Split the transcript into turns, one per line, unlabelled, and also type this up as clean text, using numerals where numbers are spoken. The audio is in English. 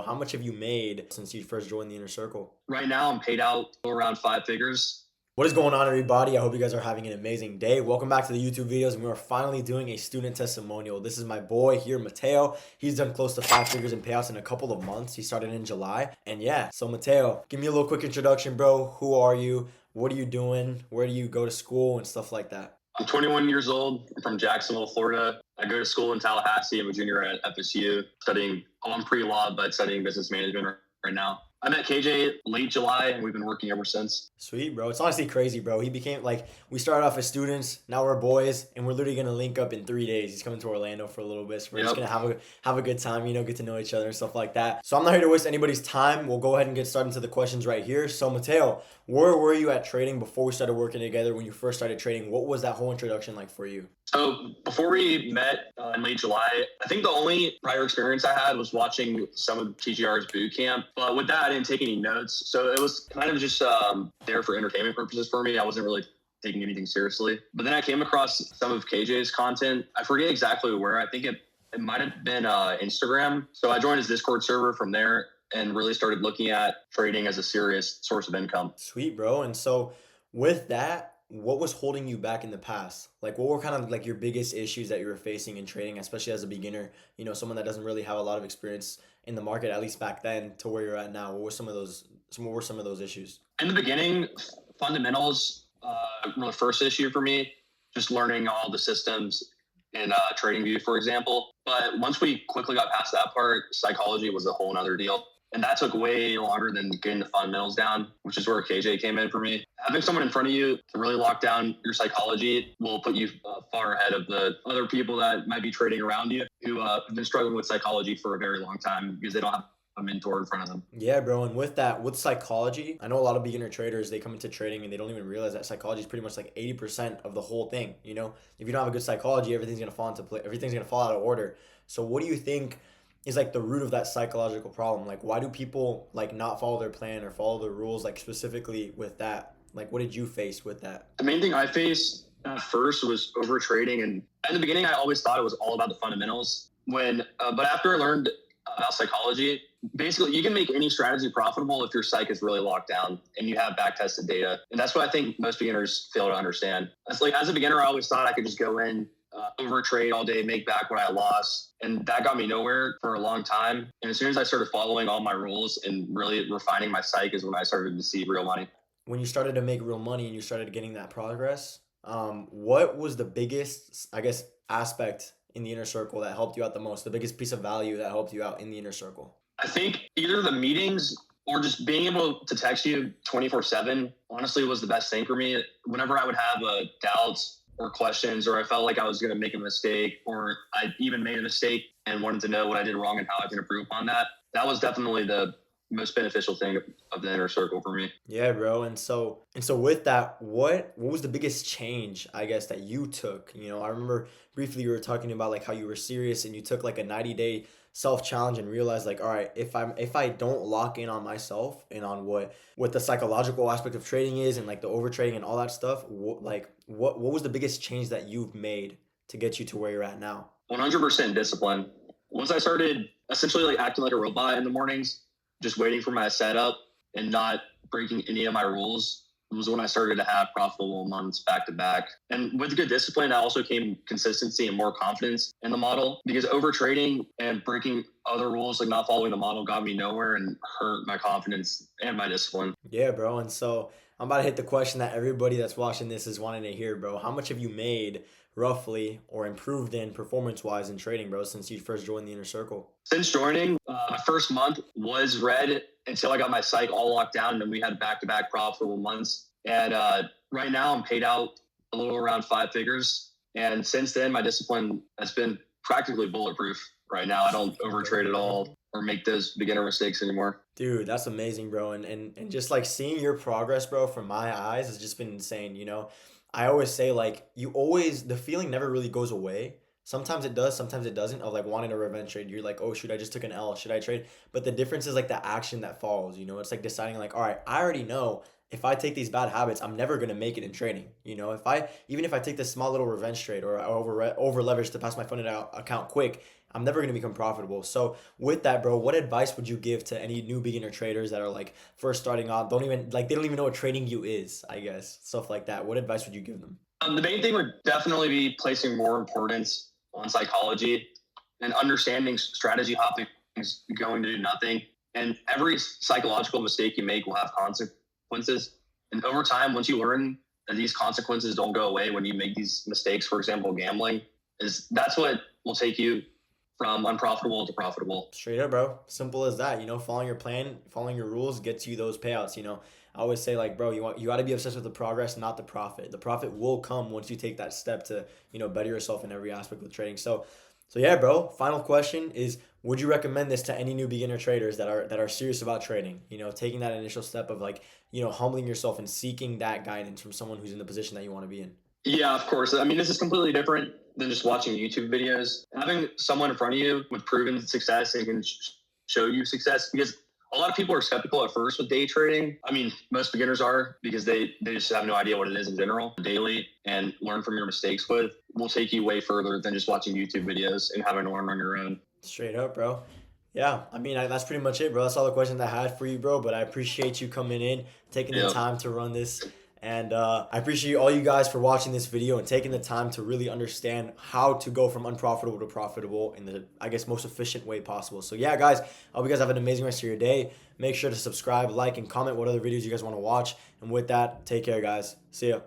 How much have you made since you first joined the inner circle?
Right now, I'm paid out around five figures.
What is going on, everybody? I hope you guys are having an amazing day. Welcome back to the YouTube videos, and we are finally doing a student testimonial. This is my boy here, Mateo. He's done close to 5 figures in payouts in a couple of months. He started in July. And yeah, so Mateo, give me a little quick introduction, bro. Who are you? What are you doing? Where do you go to school and stuff like that?
I'm 21 years old. I'm from Jacksonville, Florida. I go to school in Tallahassee. I'm a junior at FSU, I'm pre-law, but studying business management right now. I met KJ late July, and we've been working ever since.
Sweet, bro. It's honestly crazy, bro. He became like, we started off as students, now we're boys, and we're literally gonna link up in 3 days. He's coming to Orlando for a little bit, so we're just gonna have a good time, get to know each other and stuff like that. So I'm not here to waste anybody's time. We'll go ahead and get started into the questions right here. So Mateo, where were you at trading before we started working together? When you first started trading, what was that whole introduction like for you?
So before we met in late July, I think the only prior experience I had was watching some of TGR's boot camp. But with that, I didn't take any notes. So it was kind of just there for entertainment purposes for me. I wasn't really taking anything seriously. But then I came across some of KJ's content. I forget exactly where. I think it might have been Instagram. So I joined his Discord server from there and really started looking at trading as a serious source of income.
Sweet, bro. And so with that, what was holding you back in the past? Like, what were kind of like your biggest issues that you were facing in trading, especially as a beginner, someone that doesn't really have a lot of experience in the market, at least back then, to where you're at now? What were some of those issues?
In the beginning, fundamentals were the first issue for me, just learning all the systems in TradingView, for example. But once we quickly got past that part, psychology was a whole nother deal. And that took way longer than getting the fundamentals down, which is where KJ came in for me. Having someone in front of you to really lock down your psychology will put you far ahead of the other people that might be trading around you who have been struggling with psychology for a very long time because they don't have a mentor in front of them.
Yeah, bro. And with that, with psychology, I know a lot of beginner traders, they come into trading and they don't even realize that psychology is pretty much like 80% of the whole thing. If you don't have a good psychology, everything's going to fall into play. Everything's going to fall out of order. So what do you think is like the root of that psychological problem? Like, why do people like not follow their plan or follow the rules, like specifically with that? Like, what did you face with that?
The main thing I faced at first was over trading. And in the beginning, I always thought it was all about the fundamentals. But after I learned about psychology, basically you can make any strategy profitable if your psych is really locked down and you have back tested data. And that's what I think most beginners fail to understand. It's like, as a beginner, I always thought I could just go in, over trade all day, make back what I lost. And that got me nowhere for a long time. And as soon as I started following all my rules and really refining my psych is when I started to see real money.
When you started to make real money and you started getting that progress, what was the biggest, I guess, aspect in the inner circle that helped you out the most? The biggest piece of value that helped you out in the inner circle?
I think either the meetings or just being able to text you 24/7, honestly, was the best thing for me. Whenever I would have doubts or questions, or I felt like I was going to make a mistake, or I even made a mistake and wanted to know what I did wrong and how I can improve upon that, that was definitely the most beneficial thing of the inner circle for me.
Yeah, bro. And so with that, what was the biggest change, I guess, that you took? I remember briefly you were talking about like how you were serious and you took like a 90-day self-challenge and realized like, all right, if I don't lock in on myself and on what the psychological aspect of trading is and like the over trading and all that stuff, what was the biggest change that you've made to get you to where you're at now?
100% discipline. Once I started essentially like acting like a robot in the mornings, just waiting for my setup and not breaking any of my rules, was when I started to have profitable months back to back. And with good discipline, I also came consistency and more confidence in the model, because over trading and breaking other rules, like not following the model, got me nowhere and hurt my confidence and my discipline.
Yeah, bro. And so I'm about to hit the question that everybody that's watching this is wanting to hear, bro. How much have you made roughly or improved in performance-wise in trading, bro, since you first joined the inner circle?
Since joining, my first month was red until I got my psych all locked down, and then we had back-to-back profitable months. And right now I'm paid out a little around 5 figures. And since then, my discipline has been practically bulletproof. Right now, I don't overtrade at all or make those beginner mistakes anymore.
Dude, that's amazing, bro. And just like seeing your progress, bro, from my eyes has just been insane. I always say like the feeling never really goes away. Sometimes it does, sometimes it doesn't, of like wanting a revenge trade. You're like, oh shoot, I just took an L. Should I trade? But the difference is like the action that follows, It's like deciding like, all right, I already know if I take these bad habits, I'm never gonna make it in trading. Even if I take this small little revenge trade or I over leverage to pass my funded out account quick, I'm never going to become profitable. So with that, bro, what advice would you give to any new beginner traders that are like first starting out, they don't even know what trading view is, I guess, stuff like that. What advice would you give them?
The main thing would definitely be placing more importance on psychology and understanding strategy hopping is going to do nothing. And every psychological mistake you make will have consequences. And over time, once you learn that these consequences don't go away when you make these mistakes, for example, gambling, that's what will take you from unprofitable to profitable.
Straight up, bro. Simple as that. Following your plan, following your rules gets you those payouts. I always say like, bro, you got to be obsessed with the progress, not the profit. The profit will come once you take that step to, better yourself in every aspect of trading. So yeah, bro. Final question is: would you recommend this to any new beginner traders that are serious about trading? Taking that initial step of like, humbling yourself and seeking that guidance from someone who's in the position that you want to be in.
Yeah, of course. I mean, this is completely different than just watching YouTube videos. Having someone in front of you with proven success and can show you success, because a lot of people are skeptical at first with day trading. I mean, most beginners are because they just have no idea what it is in general. Daily and learn from your mistakes will take you way further than just watching YouTube videos and having to learn on your own.
Straight up, bro. Yeah, I mean, that's pretty much it, bro. That's all the questions I had for you, bro. But I appreciate you coming in, taking the
Yeah.
time to run this. And I appreciate all you guys for watching this video and taking the time to really understand how to go from unprofitable to profitable in the, I guess, most efficient way possible. So yeah, guys, I hope you guys have an amazing rest of your day. Make sure to subscribe, like, and comment what other videos you guys want to watch. And with that, take care, guys. See ya.